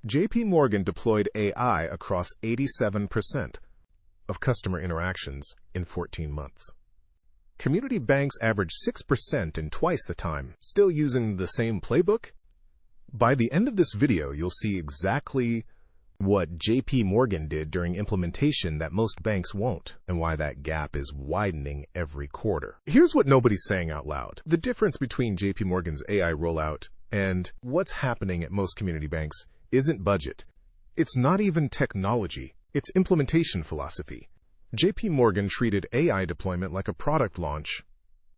JPMorgan deployed AI across 87% of customer interactions in 14 months. Community banks average 6% in twice the time, still using the same playbook? By the end of this video, you'll see exactly what JPMorgan did during implementation that most banks won't, and why that gap is widening every quarter. Here's what nobody's saying out loud. The difference between JPMorgan's AI rollout and what's happening at most community banks isn't budget. It's not even technology. It's implementation philosophy. JPMorgan treated AI deployment like a product launch.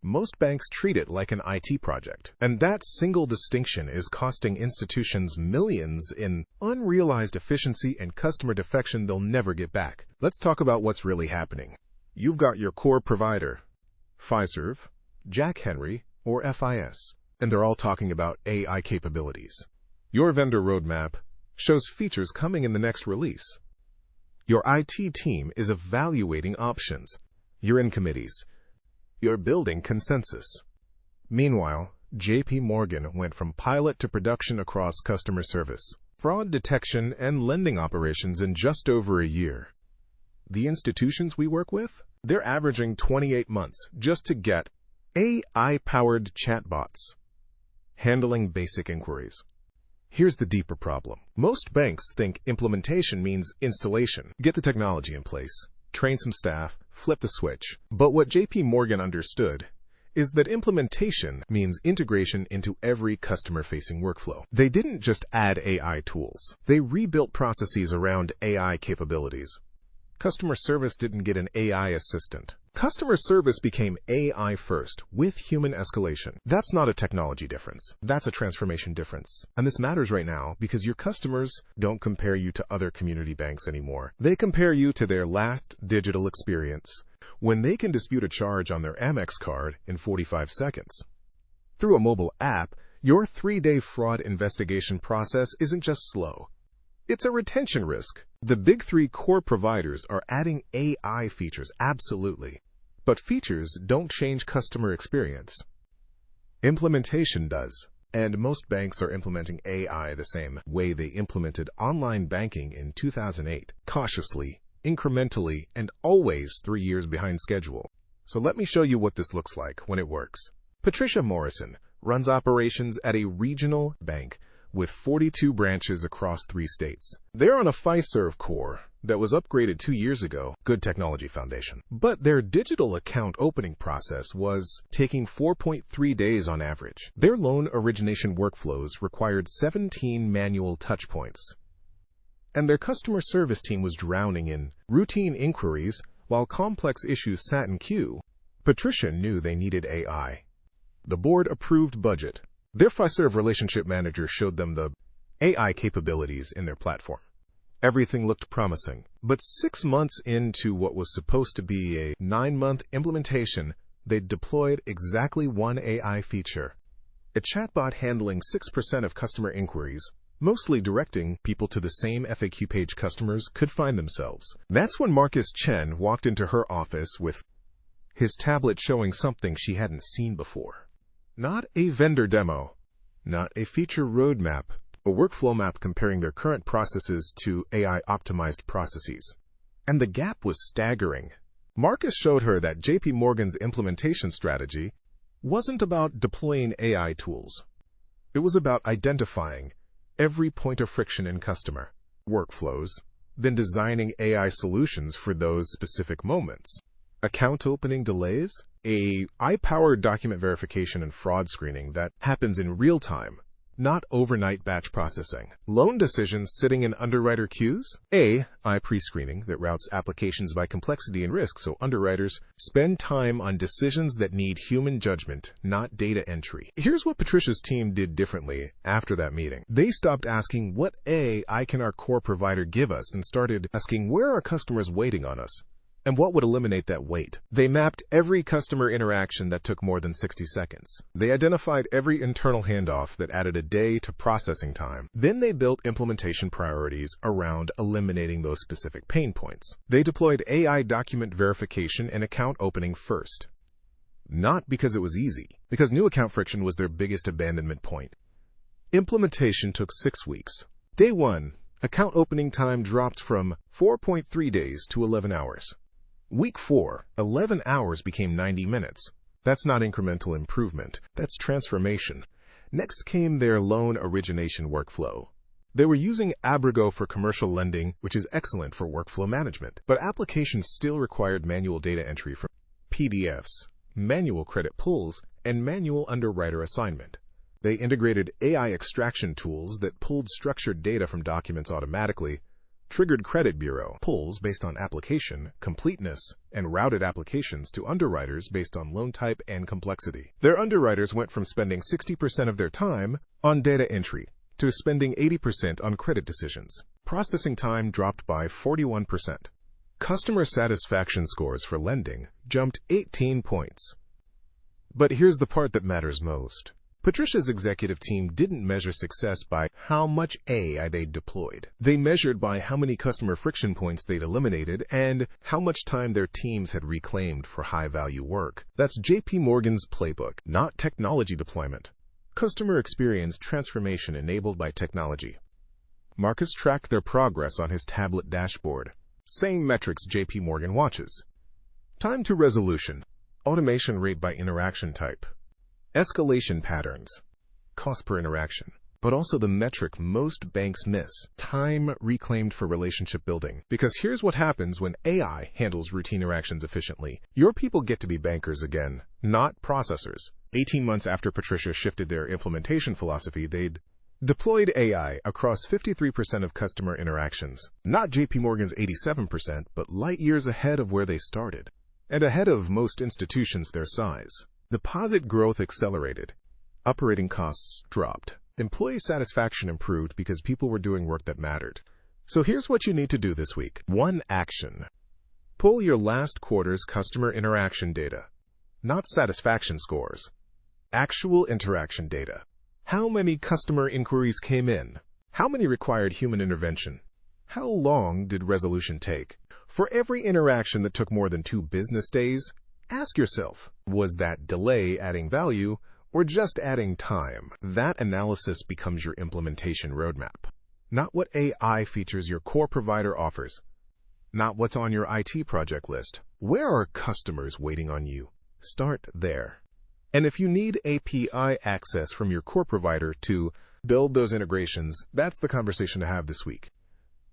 Most banks treat it like an IT project. And that single distinction is costing institutions millions in unrealized efficiency and customer defection they'll never get back. Let's talk about what's really happening. You've got your core provider, Fiserv, Jack Henry, or FIS, and they're all talking about AI capabilities. Your vendor roadmap shows features coming in the next release. Your IT team is evaluating options. You're in committees. You're building consensus. Meanwhile, JPMorgan went from pilot to production across customer service, fraud detection, and lending operations in just over a year. The institutions we work with, they're averaging 28 months just to get AI-powered chatbots handling basic inquiries. Here's the deeper problem. Most banks think implementation means installation. Get the technology in place, train some staff, flip the switch. But what JPMorgan understood is that implementation means integration into every customer-facing workflow. They didn't just add AI tools. They rebuilt processes around AI capabilities. Customer service didn't get an AI assistant. Customer service became AI first, with human escalation. That's not a technology difference. That's a transformation difference. And this matters right now because your customers don't compare you to other community banks anymore. They compare you to their last digital experience, when they can dispute a charge on their Amex card in 45 seconds. Through a mobile app, your 3-day fraud investigation process isn't just slow. It's a retention risk. The big three core providers are adding AI features, absolutely. But features don't change customer experience. Implementation does. And most banks are implementing AI the same way they implemented online banking in 2008. Cautiously, incrementally, and always 3 years behind schedule. So let me show you what this looks like when it works. Patricia Morrison runs operations at a regional bank with 42 branches across 3 states. They're on a Fiserv core that was upgraded 2 years ago, good technology foundation. But their digital account opening process was taking 4.3 days on average. Their loan origination workflows required 17 manual touchpoints. And their customer service team was drowning in routine inquiries while complex issues sat in queue. Patricia knew they needed AI. The board approved budget. Their Fiserv relationship manager showed them the AI capabilities in their platform. Everything looked promising, but 6 months into what was supposed to be a 9-month implementation, they deployed exactly one AI feature. A chatbot handling 6% of customer inquiries, mostly directing people to the same FAQ page customers could find themselves. That's when Marcus Chen walked into her office with his tablet showing something she hadn't seen before. Not a vendor demo, not a feature roadmap, a workflow map comparing their current processes to AI-optimized processes. And the gap was staggering. Marcus showed her that JPMorgan's implementation strategy wasn't about deploying AI tools. It was about identifying every point of friction in customer workflows, then designing AI solutions for those specific moments. Account opening delays? AI-powered document verification and fraud screening that happens in real time, not overnight batch processing. Loan decisions sitting in underwriter queues? AI pre-screening that routes applications by complexity and risk so underwriters spend time on decisions that need human judgment, not data entry. Here's what Patricia's team did differently after that meeting. They stopped asking, what AI can our core provider give us, and started asking, where are customers waiting on us? And what would eliminate that wait? They mapped every customer interaction that took more than 60 seconds. They identified every internal handoff that added a day to processing time. Then they built implementation priorities around eliminating those specific pain points. They deployed AI document verification and account opening first. Not because it was easy, because new account friction was their biggest abandonment point. Implementation took 6 weeks. Day 1. Account opening time dropped from 4.3 days to 11 hours. Week 4. 11 hours became 90 minutes. That's not incremental improvement. That's transformation. Next came their loan origination workflow. They were using Abrigo for commercial lending, which is excellent for workflow management, but applications still required manual data entry from PDFs, manual credit pulls, and manual underwriter assignment. They integrated AI extraction tools that pulled structured data from documents automatically, triggered credit bureau pulls based on application, completeness, and routed applications to underwriters based on loan type and complexity. Their underwriters went from spending 60% of their time on data entry to spending 80% on credit decisions. Processing time dropped by 41%. Customer satisfaction scores for lending jumped 18 points. But here's the part that matters most. Patricia's executive team didn't measure success by how much AI they deployed. They measured by how many customer friction points they'd eliminated and how much time their teams had reclaimed for high-value work. That's JPMorgan's playbook, not technology deployment. Customer experience transformation enabled by technology. Marcus tracked their progress on his tablet dashboard. Same metrics JPMorgan watches. Time to resolution. Automation rate by interaction type. Escalation patterns, cost per interaction, but also the metric most banks miss, time reclaimed for relationship building. Because here's what happens when AI handles routine interactions efficiently. Your people get to be bankers again, not processors. 18 months after Patricia shifted their implementation philosophy, they'd deployed AI across 53% of customer interactions. Not JPMorgan's 87%, but light years ahead of where they started, and ahead of most institutions their size. Deposit growth accelerated. Operating costs dropped. Employee satisfaction improved because people were doing work that mattered. So here's what you need to do this week. 1 action. Pull your last quarter's customer interaction data. Not satisfaction scores. Actual interaction data. How many customer inquiries came in? How many required human intervention? How long did resolution take? For every interaction that took more than 2 business days, ask yourself, was that delay adding value or just adding time? That analysis becomes your implementation roadmap. Not what AI features your core provider offers. Not what's on your IT project list. Where are customers waiting on you? Start there. And if you need API access from your core provider to build those integrations, that's the conversation to have this week.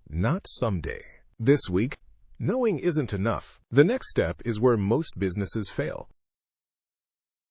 Not someday. This week, knowing isn't enough. The next step is where most businesses fail.